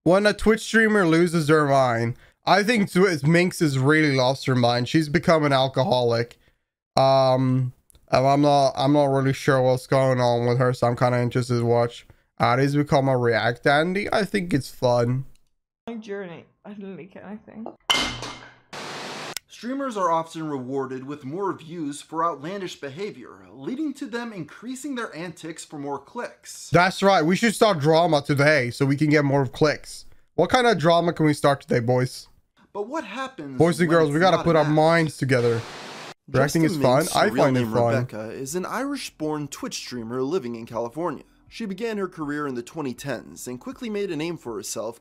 when a Twitch streamer loses their mind. I think Minx has really lost her mind. She's become an alcoholic. And I'm not really sure what's going on with her, so I'm kind of interested to watch. Addie's become a React Andy. I think it's fun. My journey. I didn't leak anything. Streamers are often rewarded with more views for outlandish behavior, leading to them increasing their antics for more clicks. That's right. We should start drama today so we can get more clicks. What kind of drama can we start today, boys? But what happens, boys and girls, we gotta put our minds together. Reacting is fun. JustaMinx, I find it name fun. Rebecca, is an Irish-born Twitch streamer living in California. She began her career in the 2010s and quickly made a name for herself.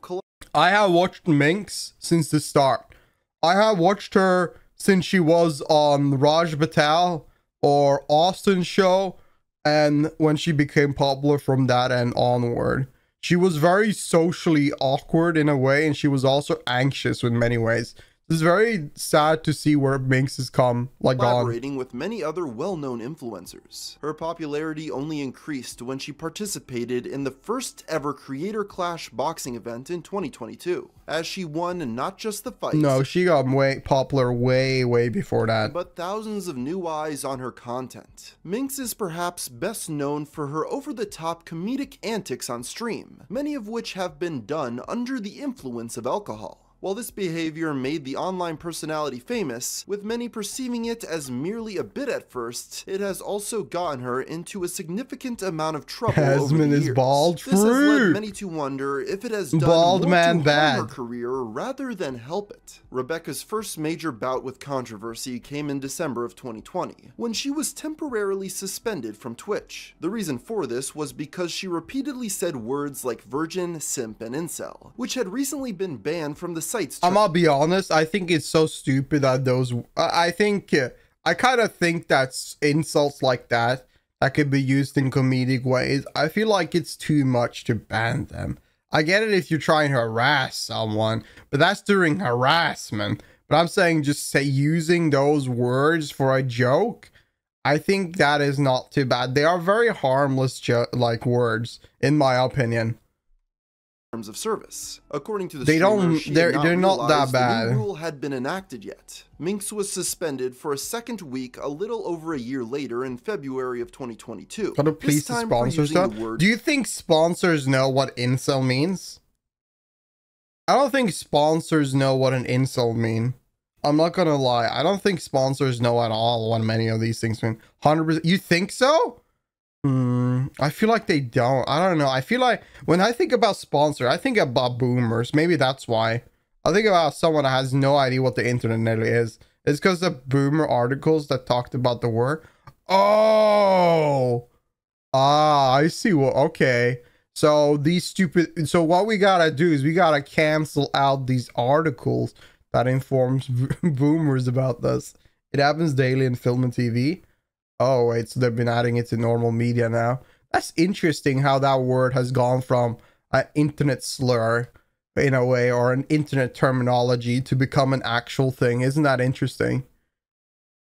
I have watched Minx since the start. I have watched her since she was on Raj Patel or Austin show, and when she became popular from that and onward. She was very socially awkward in a way, and she was also anxious in many ways. It's very sad to see where Minx has come, collaborating with many other well-known influencers. Her popularity only increased when she participated in the first ever Creator Clash boxing event in 2022, as she won not just the fight. No, she got way popular way before that. But thousands of new eyes on her content. Minx is perhaps best known for her over-the-top comedic antics on stream, many of which have been done under the influence of alcohol. While this behavior made the online personality famous, with many perceiving it as merely a bit at first, it has also gotten her into a significant amount of trouble over the years. Bald this has led many to wonder if it has done more to harm her career rather than help it. Rebecca's first major bout with controversy came in December of 2020, when she was temporarily suspended from Twitch. The reason for this was because she repeatedly said words like virgin, simp, and incel, which had recently been banned from the I'm gonna be honest, I think it's so stupid that those, I kind of think that's insults like that could be used in comedic ways. I feel like it's too much to ban them. I get it if you're trying to harass someone, but that's during harassment. But I'm saying just say using those words for a joke, I think that is not too bad. They are very harmless words, in my opinion. Terms of service. According to the they're not that bad. The new rule had been enacted yet. Minx was suspended for a second week a little over a year later in February of 2022. Can you please sponsor stuff? Do you think sponsors know what incel means? I don't think sponsors know what an incel mean. I'm not gonna lie. I don't think sponsors know at all what many of these things mean. 100%. You think so? I feel like they don't. I don't know. I feel like when I think about sponsor, I think about boomers. Maybe that's why. I think about someone that has no idea what the internet is. It's because of boomer articles that talked about the word. Oh, I see. Well, okay. So these stupid. So what we gotta do is we gotta cancel out these articles that informs boomers about this. It happens daily in film and TV. Oh, wait, so they've been adding it to normal media now. That's interesting how that word has gone from an internet slur, in a way, or an internet terminology to become an actual thing. Isn't that interesting?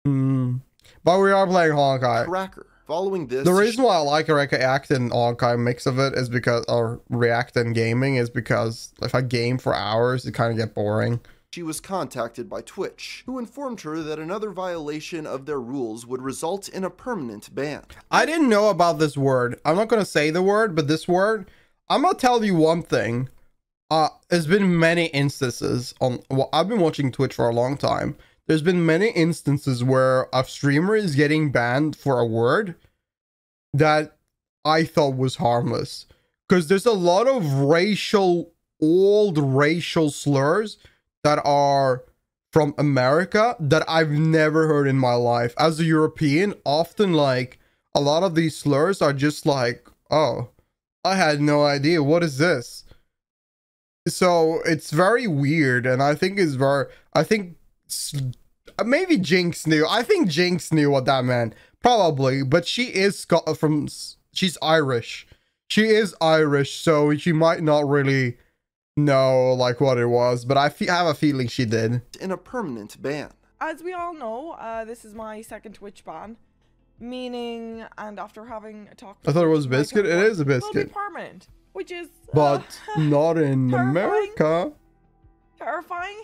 But we are playing Honkai. Cracker. Following this, the reason why I like a React and Honkai mix of it is because, or React and gaming, is because if I game for hours, it kind of get boring. She was contacted by Twitch, who informed her that another violation of their rules would result in a permanent ban. I didn't know about this word. I'm not going to say the word, but this word, I'm going to tell you one thing. There's been many instances on, well, I've been watching Twitch for a long time. There's been many instances where a streamer is getting banned for a word that I thought was harmless. Because there's a lot of old racial slurs that are from America that I've never heard in my life. As a European, often like a lot of these slurs are just like, oh, I had no idea. What is this? So it's very weird. And I think maybe Jinx knew. I think Jinx knew what that meant. Probably. But she is she's Irish. She is Irish. So she might not really know like what it was, but I have a feeling she did. In a permanent ban. As we all know, this is my second Twitch ban, meaning, and after having a talk with I thought it was Biscuit. It is a Biscuit. Will be permanent. which is but not in terrifying. America. Terrifying.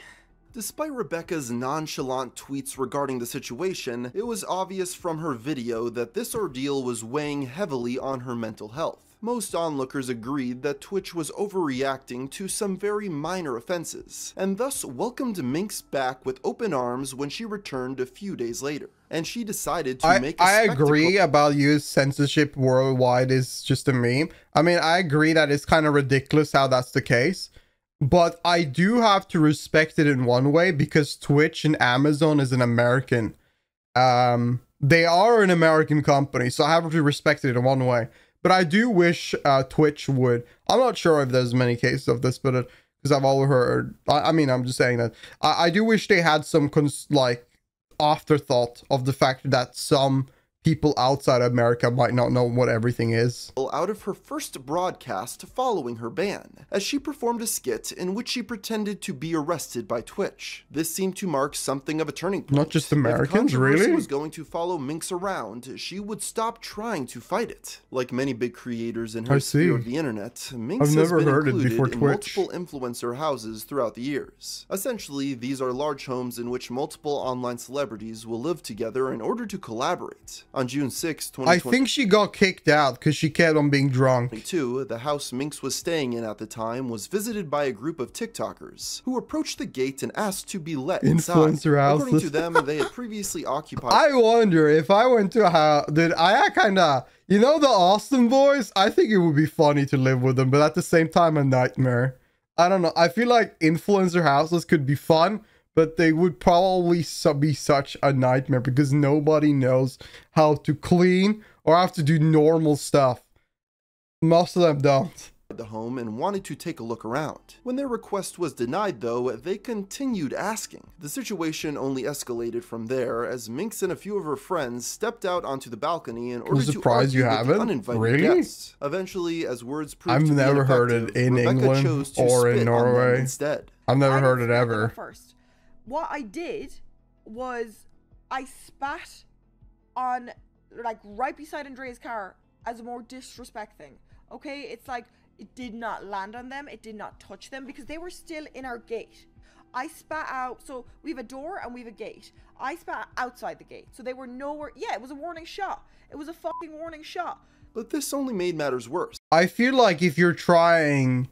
Despite Rebecca's nonchalant tweets regarding the situation, it was obvious from her video that this ordeal was weighing heavily on her mental health. Most onlookers agreed that Twitch was overreacting to some very minor offenses, and thus welcomed Minx back with open arms when she returned a few days later. And she decided to make a spectacle. I agree about US censorship worldwide is just a meme. I mean, I agree that it's kind of ridiculous how that's the case. But I do have to respect it in one way because Twitch and Amazon is an American. They are an American company, so I have to respect it in one way. But I do wish Twitch would. I'm not sure if there's many cases of this, but because I've all heard. I mean, I'm just saying that I do wish they had some like afterthought of the fact that some people outside America might not know what everything is. Out of her first broadcast following her ban, as she performed a skit in which she pretended to be arrested by Twitch. This seemed to mark something of a turning point. Not just Americans, if really? was going to follow Minx around, she would stop trying to fight it. Like many big creators in her sphere of the internet, Minx has been included in multiple influencer houses throughout the years. Essentially, these are large homes in which multiple online celebrities will live together in order to collaborate. On June 6, 2020, I think she got kicked out because she kept on being drunk. The house Minx was staying in at the time was visited by a group of TikTokers who approached the gate and asked to be let inside. Influencer houses. According to them, they had previously occupied. I wonder if I went to a house, I kind of, you know, the Austin boys. I think it would be funny to live with them, but at the same time, a nightmare. I don't know. I feel like influencer houses could be fun, but they would probably be such a nightmare because nobody knows how to clean or have to do normal stuff. Most of them don't. The home and wanted to take a look around. When their request was denied though, they continued asking. The situation only escalated from there as Minx and a few of her friends stepped out onto the balcony in order to argue with the uninvited guests. Eventually, as words proved to be ineffective, I've never heard it in England or in Norway. Instead. I've never heard it ever. First. What I did was I spat on, like, right beside Andrea's car as a more disrespect thing. Okay? It's like, it did not land on them. It did not touch them because they were still in our gate. I spat out. So we have a door and we have a gate. I spat outside the gate. So they were nowhere. Yeah, it was a warning shot. It was a fucking warning shot. But this only made matters worse. I feel like if you're trying...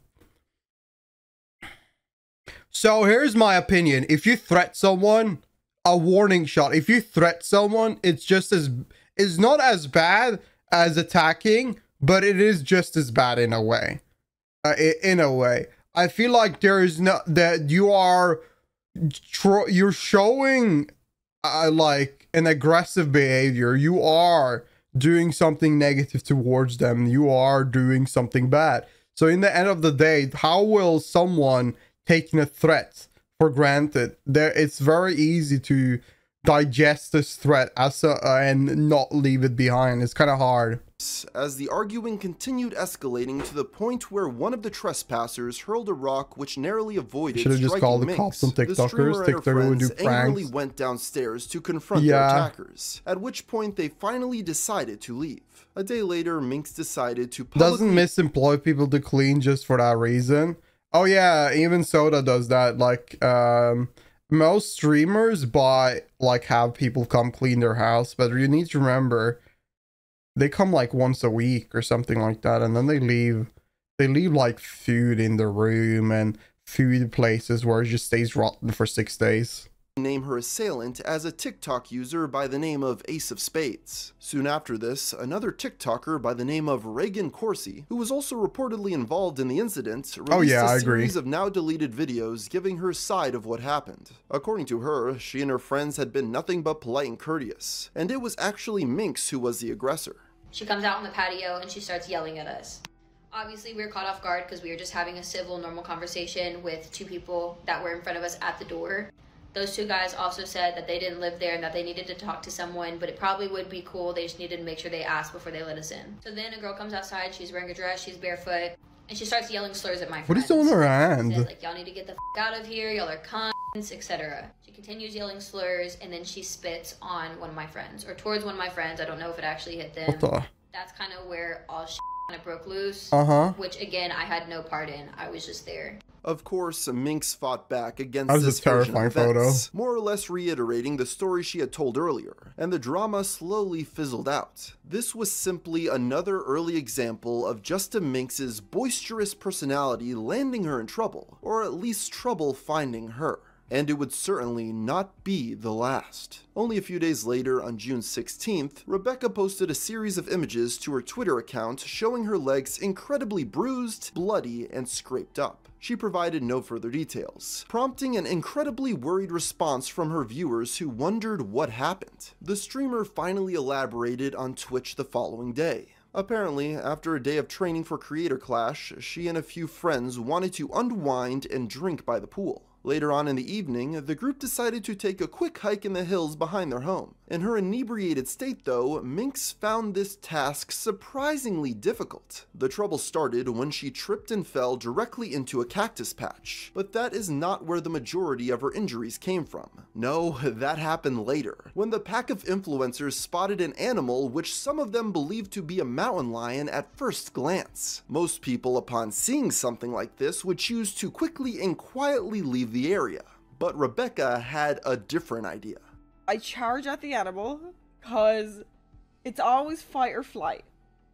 So here's my opinion. If you threat someone, a warning shot. If you threat someone, it's not as bad as attacking, but it is just as bad in a way. I feel like there is no that you're showing like an aggressive behavior. You are doing something negative towards them. You are doing something bad. So in the end of the day, how will someone taking a threat for granted? It's very easy to digest this threat and not leave it behind. It's kind of hard. As the arguing continued escalating to the point where one of the trespassers hurled a rock which narrowly avoided striking Minx. Should have just called the cops on TikTokers. TikTokers would do pranks. Angrily went downstairs to confront their attackers, at which point they finally decided to leave. A day later, Minx decided to Doesn't Miss employ people to clean just for that reason? Oh yeah, even Soda does that. Like, most streamers have people come clean their house, but you need to remember, they come like once a week or something like that, and then they leave like food in the room and food places where it just stays rotten for 6 days. Name her assailant as a TikTok user by the name of Ace of Spades. Soon after this, another TikToker by the name of Reagan Corsi, who was also reportedly involved in the incident, released a series of now deleted videos giving her side of what happened. According to her, she and her friends had been nothing but polite and courteous, and it was actually Minx who was the aggressor. She comes out on the patio and she starts yelling at us. Obviously, we were caught off guard because we were just having a civil, normal conversation with two people that were in front of us at the door. Those two guys also said that they didn't live there and that they needed to talk to someone, but it probably would be cool. They just needed to make sure they asked before they let us in. So then a girl comes outside, she's wearing a dress, she's barefoot, and she starts yelling slurs at my friends. What is on her hand? Said, like, y'all need to get the f out of here, y'all are cunts, etc. She continues yelling slurs, and then she spits on one of my friends, or towards one of my friends. I don't know if it actually hit them. What the? That's kind of where all it broke loose. Uh-huh. Which again, I had no part in. I was just there. Of course, Minx fought back against That was this a terrifying version of events, photo. more or less reiterating the story she had told earlier, and the drama slowly fizzled out. This was simply another early example of JustaMinx's boisterous personality landing her in trouble, or at least trouble finding her. And it would certainly not be the last. Only a few days later, on June 16th, Rebecca posted a series of images to her Twitter account showing her legs incredibly bruised, bloody, and scraped up. She provided no further details, prompting an incredibly worried response from her viewers who wondered what happened. The streamer finally elaborated on Twitch the following day. Apparently, after a day of training for Creator Clash, she and a few friends wanted to unwind and drink by the pool. Later on in the evening, the group decided to take a quick hike in the hills behind their home. In her inebriated state though, Minx found this task surprisingly difficult. The trouble started when she tripped and fell directly into a cactus patch. But that is not where the majority of her injuries came from. No, that happened later, when the pack of influencers spotted an animal which some of them believed to be a mountain lion at first glance. Most people, upon seeing something like this, would choose to quickly and quietly leave the area. But Rebecca had a different idea. I charge at the animal because it's always fight or flight.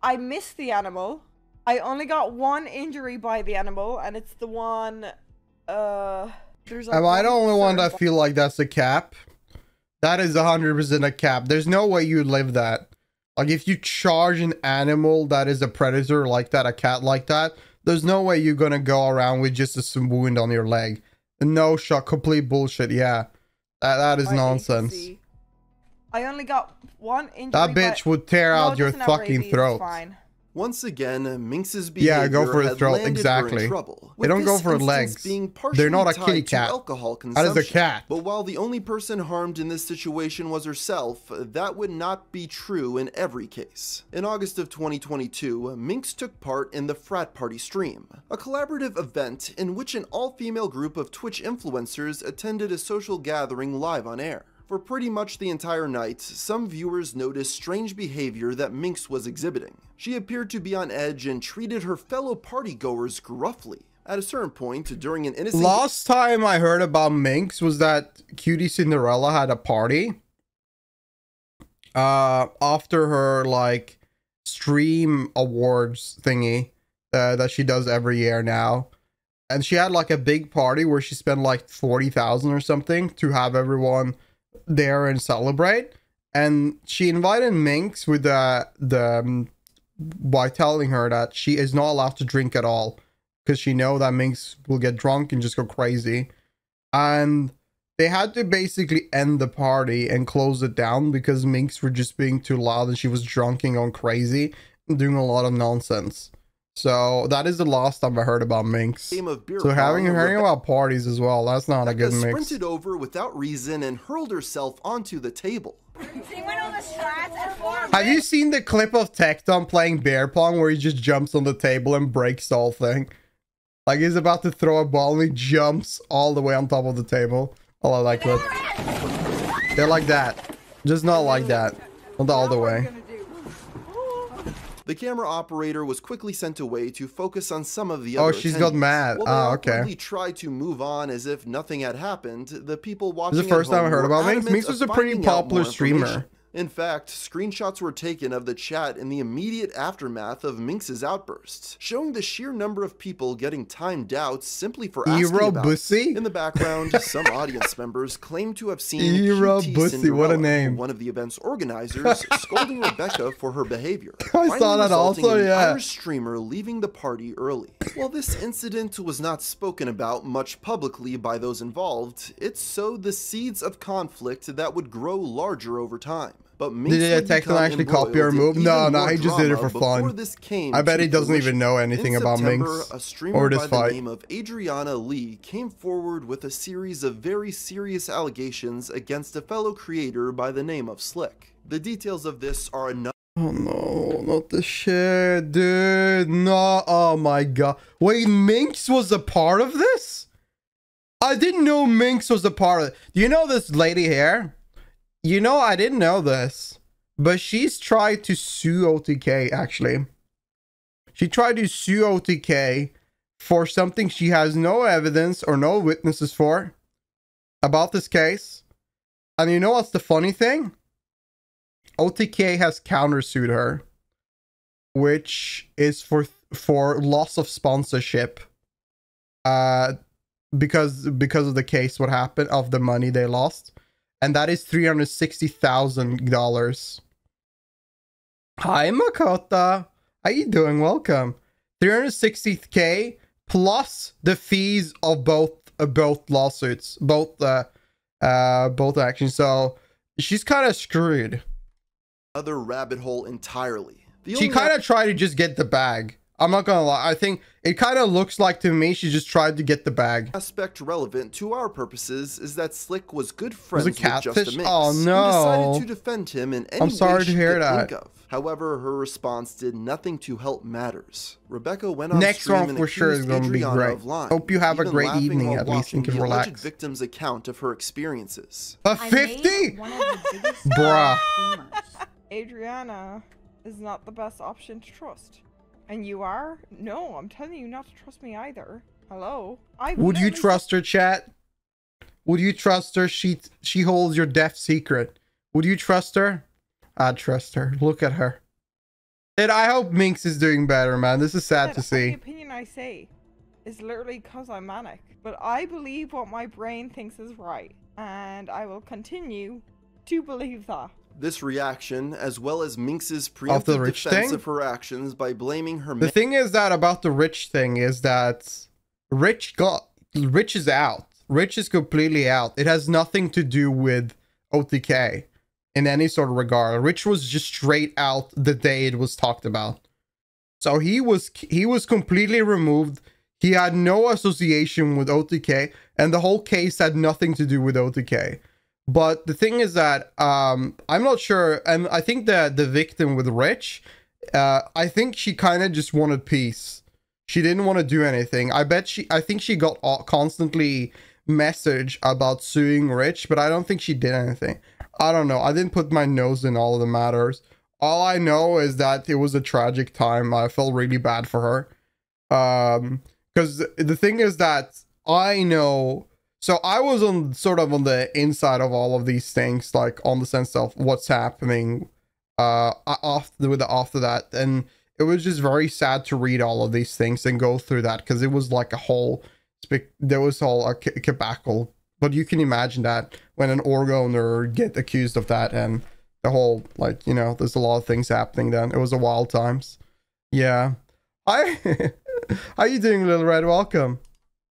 I missed the animal. I only got one injury by the animal, and it's the one, there's Am I the only one that feel like that's a cap? That is 100% a cap. There's no way you live that. Like, if you charge an animal that is a predator like that, a cat like that, there's no way you're gonna go around with just a wound on your leg. No shot, complete bullshit. Yeah, that is nonsense. I only got one injury. That bitch would tear out your fucking throat. Once again, Minx's behavior yeah, go for the had throat. landed Exactly. her in trouble, They don't go for legs. They're not a kitty cat. That is a cat. But while the only person harmed in this situation was herself, that would not be true in every case. In August of 2022, Minx took part in the Frat Party stream, a collaborative event in which an all-female group of Twitch influencers attended a social gathering live on air. For pretty much the entire night, some viewers noticed strange behavior that Minx was exhibiting. She appeared to be on edge and treated her fellow partygoers gruffly. At a certain point, during an innocent... Last time I heard about Minx was that Cutie Cinderella had a party. After her, like, stream awards thingy that she does every year now. And she had, like, a big party where she spent, like, 40,000 or something to have everyone there and celebrate, and she invited Minx with by telling her that she is not allowed to drink at all because she know that Minx will get drunk and just go crazy. And they had to basically end the party and close it down because Minx were just being too loud and she was drunk and going crazy and doing a lot of nonsense. So that is the last time I heard about Minx. So hearing about parties as well, that's not a good mix. Sprinted over without reason and hurled herself onto the table. Have you seen the clip of Tecton playing bear pong where he just jumps on the table and breaks the whole thing? Like he's about to throw a ball and he jumps all the way on top of the table. I love that clip. They're like that. Just not like that. Not all the way. The camera operator was quickly sent away to focus on some of the other she's got mad. While they awkwardly tried to move on as if nothing had happened, the people watching this is the first time I heard about Minx. Minx was a pretty popular streamer. In fact, screenshots were taken of the chat in the immediate aftermath of Minx's outbursts, showing the sheer number of people getting timed out simply for asking about it. In the background, some audience members claim to have seen what a name. One of the event's organizers, scolding Rebecca for her behavior. I saw that also, yeah. Irish streamer leaving the party early. While this incident was not spoken about much publicly by those involved, it sowed the seeds of conflict that would grow larger over time. But did Tecton actually copy her move? No, he just did it for fun. I bet he doesn't even know anything about Minx or this fight. By the name of Adriana Lee came forward with a series of very serious allegations against a fellow creator by the name of Slick. The details of this are enough. Oh no, not the shit, dude. No, oh my god. Wait, Minx was a part of this? I didn't know Minx was a part of it. Do you know this lady here? You know, I didn't know this, but she's tried to sue OTK, actually. She tried to sue OTK for something she has no evidence or no witnesses for about this case. And you know what's the funny thing? OTK has countersued her, which is for loss of sponsorship. Because of the case, what happened of the money they lost, and that is $360,000. Hi Makota, how you doing? Welcome. 360K plus the fees of both lawsuits, both actions. So she's kind of screwed. Other rabbit hole entirely. She kind of tried to just get the bag. I'm not gonna lie. I think it kind of looks like to me she just tried to get the bag. Aspect relevant to our purposes is that Slick was good friends with catfish? JustaMinx, Oh no! who decided to defend him in any I'm sorry way to she hear could that. think of. However, her response did nothing to help matters. Rebecca went on Next stream one and for sure is accused gonna be Adriana great. of lying, Hope you have a even great laughing evening. while At least you watching can the alleged relax. victim's account of her experiences. A 50? Bruh. Adriana is not the best option to trust. And you are? No, I'm telling you not to trust me either. Hello? Would you trust her, chat? Would you trust her? She holds your death secret. Would you trust her? I'd trust her. Look at her. And I hope Minx is doing better, man. This is sad to The see. opinion I say is literally because I'm manic. But I believe what my brain thinks is right. And I will continue to believe that. This reaction, as well as Minx's preemptive defense of her actions by blaming her... The thing is that about the Rich thing is that Rich is out. Rich is completely out. It has nothing to do with OTK in any sort of regard. Rich was just straight out the day it was talked about. So he was completely removed. He had no association with OTK, and the whole case had nothing to do with OTK. But the thing is that I'm not sure, and I think that the victim with Rich, I think she kind of just wanted peace. She didn't want to do anything. I think she got constantly message about suing Rich, but I don't think she did anything. I don't know. I didn't put my nose in all of the matters. All I know is that it was a tragic time. I felt really bad for her. Because the thing is that I know... So I was on the inside of all of these things, like on the sense of what's happening after that, and it was just very sad to read all of these things and go through that, because it was like a whole cabal. But you can imagine that when an org owner get accused of that, and the whole, like, you know, there's a lot of things happening then. It was a wild times. Yeah. Hi. How you doing, Little Red? Welcome.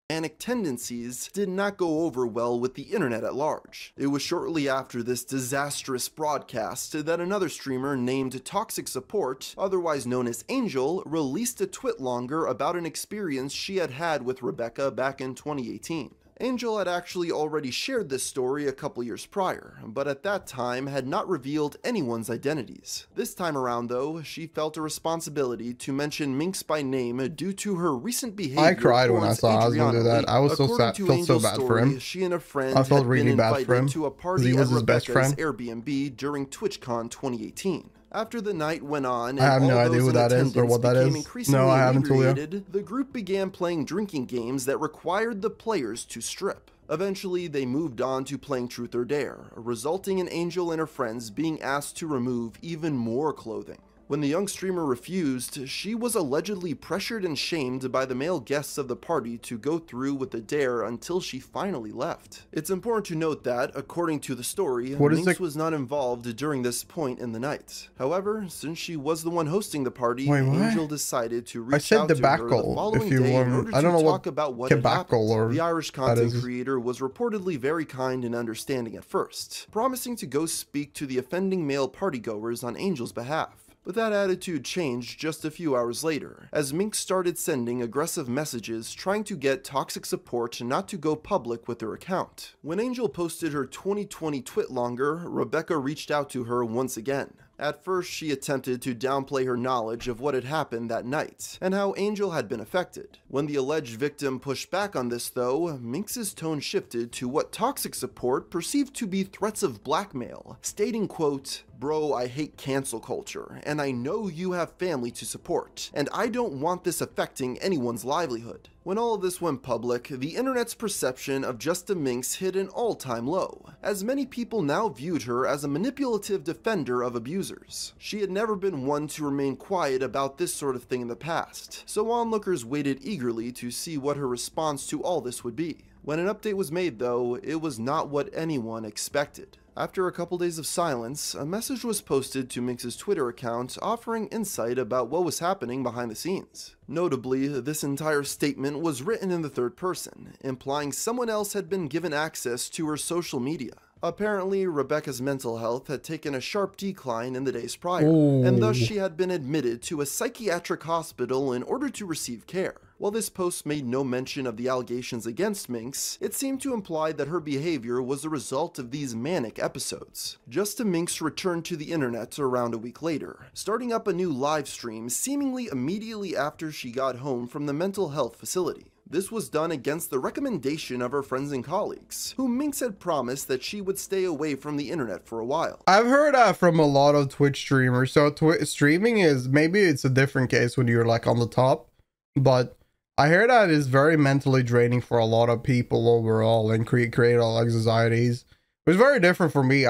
Manic tendencies did not go over well with the internet at large. It was shortly after this disastrous broadcast that another streamer named Toxic Support, otherwise known as Angel, released a twitlonger about an experience she had had with Rebecca back in 2018. Angel had actually already shared this story a couple years prior, but at that time had not revealed anyone's identities. This time around though, she felt a responsibility to mention Minx by name due to her recent behavior. I cried when I saw Aslan do that. I was so sad, felt so bad for him. She and a friend I felt really bad for him, to a party he was at his best Rebecca's friend. Airbnb during TwitchCon 2018. After the night went on, and I have no idea those what that is or what that is. No, I haven't told you. The group began playing drinking games that required the players to strip. Eventually, they moved on to playing Truth or Dare, resulting in Angel and her friends being asked to remove even more clothing. When the young streamer refused, she was allegedly pressured and shamed by the male guests of the party to go through with the dare until she finally left. It's important to note that, according to the story, Minx was not involved during this point in the night. However, since she was the one hosting the party, Angel decided to reach out to her the following day in order to talk about what had happened. The Irish content creator was reportedly very kind and understanding at first, promising to go speak to the offending male partygoers on Angel's behalf. But that attitude changed just a few hours later, as Minx started sending aggressive messages trying to get Toxic Support not to go public with her account. When Angel posted her 2020 twitlonger, Rebecca reached out to her once again. At first, she attempted to downplay her knowledge of what had happened that night, and how Angel had been affected. When the alleged victim pushed back on this though, Minx's tone shifted to what Toxic Support perceived to be threats of blackmail, stating, quote, "Bro, I hate cancel culture, and I know you have family to support, and I don't want this affecting anyone's livelihood." When all of this went public, the internet's perception of JustaMinx hit an all-time low, as many people now viewed her as a manipulative defender of abusers. She had never been one to remain quiet about this sort of thing in the past, so onlookers waited eagerly to see what her response to all this would be. When an update was made though, it was not what anyone expected. After a couple days of silence, a message was posted to Minx's Twitter account offering insight about what was happening behind the scenes. Notably, this entire statement was written in the third person, implying someone else had been given access to her social media. Apparently, Rebecca's mental health had taken a sharp decline in the days prior, and thus she had been admitted to a psychiatric hospital in order to receive care. While this post made no mention of the allegations against Minx, it seemed to imply that her behavior was the result of these manic episodes. JustaMinx returned to the internet around a week later, starting up a new live stream seemingly immediately after she got home from the mental health facility. This was done against the recommendation of her friends and colleagues, whom Minx had promised that she would stay away from the internet for a while. I've heard that from a lot of Twitch streamers. So streaming is, maybe it's a different case when you're like on the top, but I hear that is very mentally draining for a lot of people overall and create all anxieties. It was very different for me.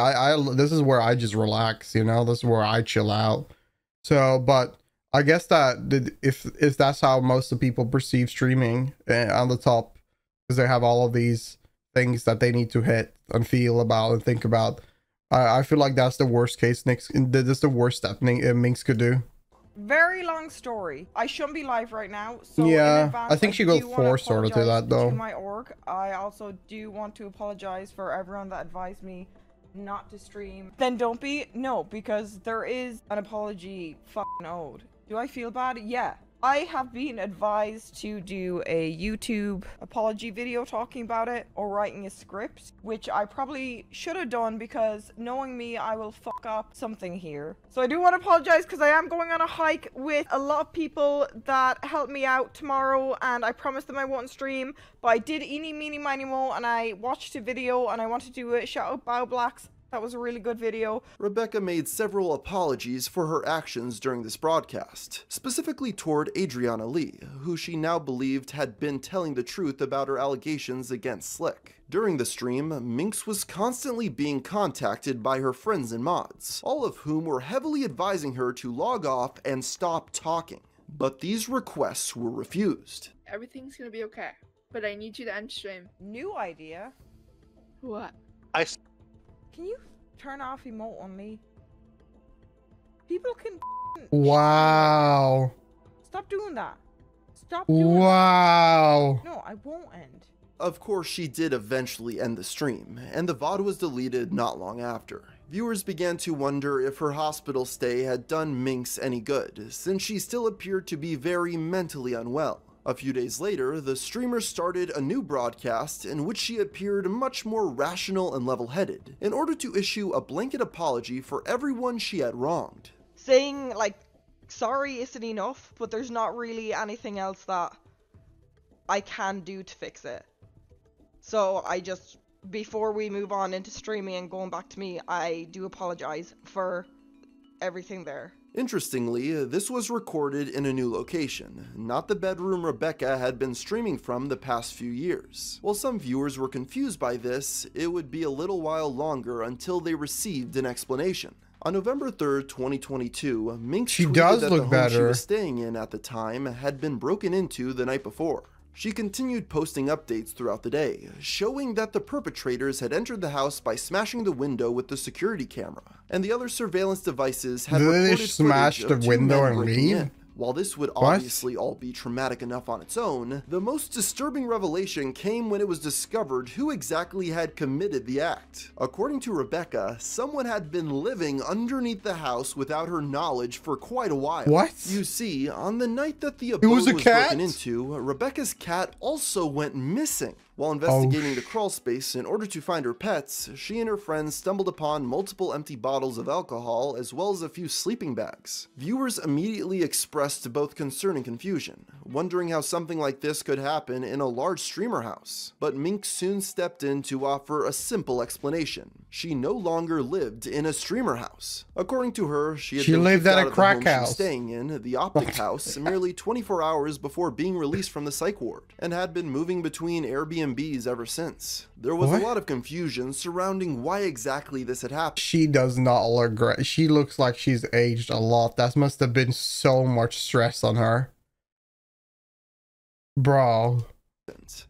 This is where I just relax, you know, this is where I chill out. So, but I guess that if that's how most of the people perceive streaming on the top, because they have all of these things that they need to hit and feel about and think about, I feel like that's the worst case. That's the worst that Minx could do. Very long story. I shouldn't be live right now. So yeah, in advance, I think she goes force sort of to that though. To my org, I also do want to apologize for everyone that advised me not to stream. Then don't be. No, because there is an apology fucking owed. Do I feel bad? Yeah. I have been advised to do a YouTube apology video talking about it or writing a script, which I probably should have done because knowing me, I will fuck up something here. So I do want to apologize because I am going on a hike with a lot of people that helped me out tomorrow and I promised them I won't stream, but I did eeny, meeny, miny, mo and I watched a video and I want to do it. Shout out Bow Blacks. That was a really good video. Rebecca made several apologies for her actions during this broadcast, specifically toward Adriana Lee, who she now believed had been telling the truth about her allegations against Slick. During the stream, Minx was constantly being contacted by her friends and mods, all of whom were heavily advising her to log off and stop talking. But these requests were refused. Everything's gonna be okay, but I need you to end stream. New idea. What? Can you turn off emote only? People can. Wow. Stop doing that. Stop doing wow. that. No, I won't end. Of course, she did eventually end the stream, and the VOD was deleted not long after. Viewers began to wonder if her hospital stay had done Minx any good, since she still appeared to be very mentally unwell. A few days later, the streamer started a new broadcast in which she appeared much more rational and level-headed, in order to issue a blanket apology for everyone she had wronged. Saying, like, sorry isn't enough, but there's not really anything else that I can do to fix it. So I just, before we move on into streaming and going back to me, I do apologize for everything there. Interestingly, this was recorded in a new location, not the bedroom Rebecca had been streaming from the past few years. While some viewers were confused by this, it would be a little while longer until they received an explanation. On November 3rd, 2022, Minx tweeted that the home she was staying in at the time had been broken into the night before. She continued posting updates throughout the day, showing that the perpetrators had entered the house by smashing the window with the security camera, and the other surveillance devices had recorded footage of two men breaking in. While this would obviously all be traumatic enough on its own, the most disturbing revelation came when it was discovered who exactly had committed the act. According to Rebecca, someone had been living underneath the house without her knowledge for quite a while. What? You see, on the night that the abode was broken into, Rebecca's cat also went missing. While investigating the crawl space in order to find her pets, she and her friends stumbled upon multiple empty bottles of alcohol as well as a few sleeping bags. Viewers immediately expressed expressed both concern and confusion, wondering how something like this could happen in a large streamer house. But Minx soon stepped in to offer a simple explanation. She no longer lived in a streamer house. According to her, she had been lived kicked at out a of the crack home she was house. staying in, the Optic House, merely 24 hours before being released from the psych ward, and had been moving between Airbnbs ever since. There was a lot of confusion surrounding why exactly this had happened. She does not look great. She looks like she's aged a lot. That must have been so much stress on her. Bro.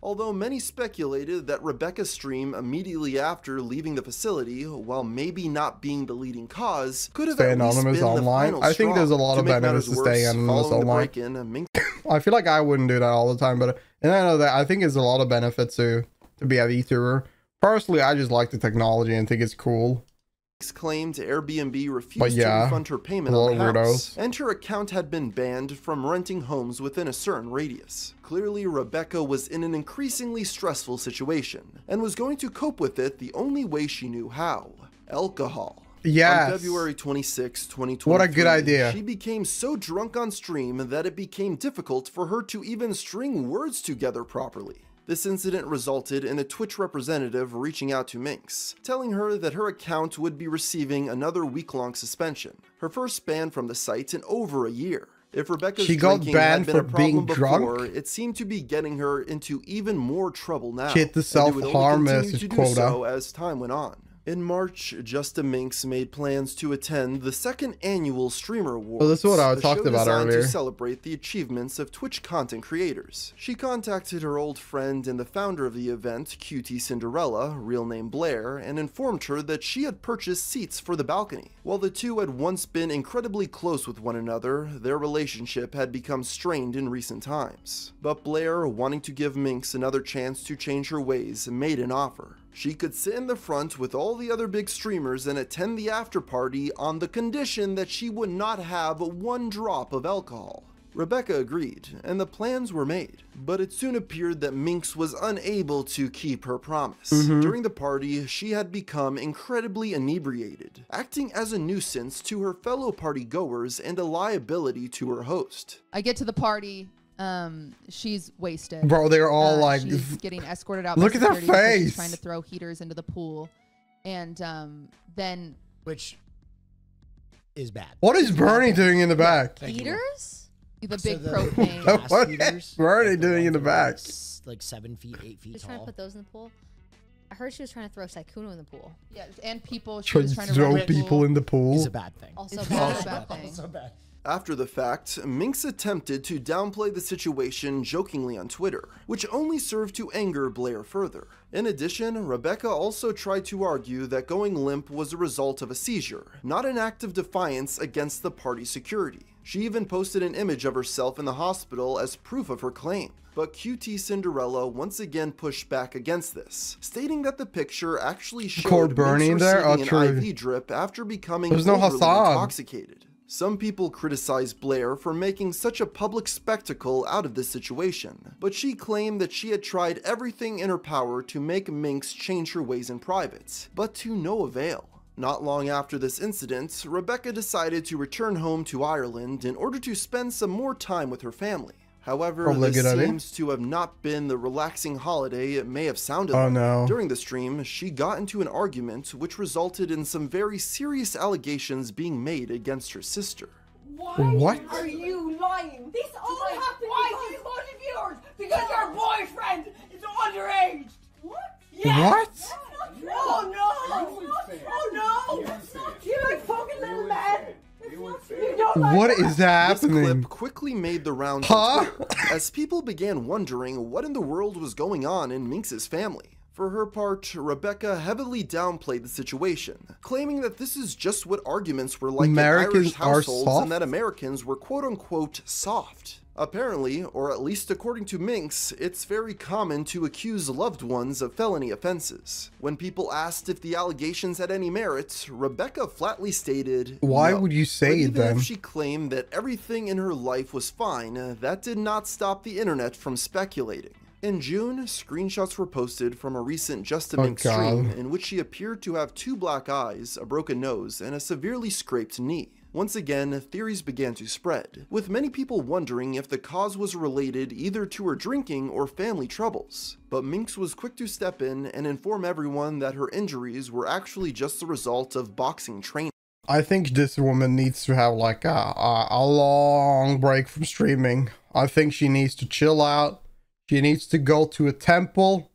Although many speculated that Rebecca's stream immediately after leaving the facility, while maybe not being the leading cause, could have Stay at least anonymous been online. the final I think there's a straw. lot To of make benefits matters to staying worse, anonymous following the online. break-in, Minx I feel like I wouldn't do that all the time, but and I know that I think there's a lot of benefits to be a VTuber. Personally, I just like the technology and think it's cool. claimed Airbnb refused to refund her payment a on the little house, weirdos. and her account had been banned from renting homes within a certain radius. Clearly, Rebecca was in an increasingly stressful situation, and was going to cope with it the only way she knew how: alcohol. Yes. On February 26, 2023, What a good idea. she became so drunk on stream that it became difficult for her to even string words together properly. This incident resulted in a Twitch representative reaching out to Minx, telling her that her account would be receiving another week-long suspension, her first ban from the site in over a year. If Rebecca's She got drinking banned had been a for problem being drunk? before, it seemed to be getting her into even more trouble now. She hit the and it would only self-harm continue message to do quota. so as time went on. In March, JustaMinx made plans to attend the second annual Streamer Awards. Well, this is what I a talked show about designed earlier. to celebrate the achievements of Twitch content creators. She contacted her old friend and the founder of the event, QT Cinderella, real name Blair, and informed her that she had purchased seats for the balcony. While the two had once been incredibly close with one another, their relationship had become strained in recent times. But Blair, wanting to give Minx another chance to change her ways, made an offer. She could sit in the front with all the other big streamers and attend the after party on the condition that she would not have one drop of alcohol. Rebecca agreed, and the plans were made, but it soon appeared that Minx was unable to keep her promise. During the party, she had become incredibly inebriated, acting as a nuisance to her fellow party goers and a liability to her host. I get to the party. She's wasted. Bro, they're all like, she's getting escorted out. look by at their security because she's face. trying to throw heaters into the pool, and then Which is bad. what is Bernie doing in the back? Thank you. Heaters? the So big the propane. gas What heaters, is Bernie like the doing in the ones that are back? Like 7 feet, 8 feet She's trying to tall. put those in the pool. I heard she was trying to throw Saikuno in the pool. Yeah, and people. She Trying was to trying to throw run the people pool. in the pool. Is a bad thing. Also It's bad. not a bad thing. Also bad. After the fact, Minx attempted to downplay the situation jokingly on Twitter, which only served to anger Blair further. In addition, Rebecca also tried to argue that going limp was a result of a seizure, not an act of defiance against the party security. She even posted an image of herself in the hospital as proof of her claim. But QT Cinderella once again pushed back against this, stating that the picture actually showed Bernie Minx there? Oh, receiving true. an IV drip after becoming There's no overly Hassan. intoxicated. Some people criticized Blair for making such a public spectacle out of this situation, but she claimed that she had tried everything in her power to make Minx change her ways in private, but to no avail. Not long after this incident, Rebecca decided to return home to Ireland in order to spend some more time with her family. However, Probably a this good idea. seems to have not been the relaxing holiday it may have sounded Oh, like. no. During the stream, she got into an argument which resulted in some very serious allegations being made against her sister. What? Are you lying? This all happened. Why do you want viewers? Because your boyfriend is underage. What? What? Oh no! Oh no! You like fucking little man. You don't like What that. is This happening? clip quickly made the rounds Huh? on Twitter, as people began wondering what in the world was going on in Minx's family. For her part, Rebecca heavily downplayed the situation, claiming that this is just what arguments were like Americans in Irish are households soft? and that Americans were quote-unquote soft. Apparently, or at least according to Minx, it's very common to accuse loved ones of felony offenses. When people asked if the allegations had any merit, Rebecca flatly stated, Why no. would you But say even them? if she claimed that everything in her life was fine, that did not stop the internet from speculating. In June, screenshots were posted from a recent JustaMinx Oh, God. stream in which she appeared to have 2 black eyes, a broken nose, and a severely scraped knee. Once again, theories began to spread, with many people wondering if the cause was related either to her drinking or family troubles. But Minx was quick to step in and inform everyone that her injuries were actually just the result of boxing training. I think this woman needs to have like a long break from streaming. I think she needs to chill out. She needs to go to a temple,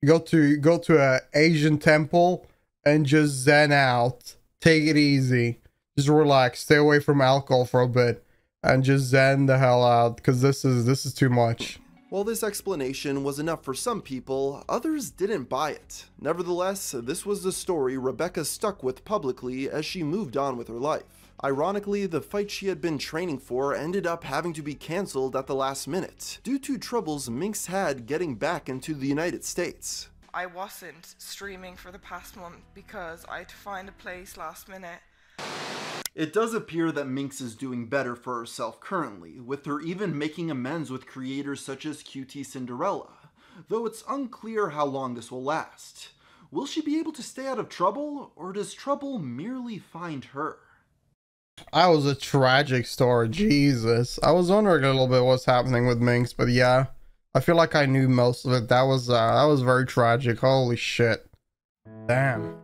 go to a Asian temple, and just zen out. Take it easy. Just relax. Stay away from alcohol for a bit, and just zen the hell out, because this is too much. While this explanation was enough for some people, others didn't buy it. Nevertheless, this was the story Rebecca stuck with publicly as she moved on with her life. Ironically, the fight she had been training for ended up having to be cancelled at the last minute, due to troubles Minx had getting back into the United States. I wasn't streaming for the past month because I had to find a place last minute. It does appear that Minx is doing better for herself currently, with her even making amends with creators such as QT Cinderella, though it's unclear how long this will last. Will she be able to stay out of trouble, or does trouble merely find her? That was a tragic story, Jesus. I was wondering a little bit what's happening with Minx, but yeah, I feel like I knew most of it. That was very tragic. Holy shit. Damn.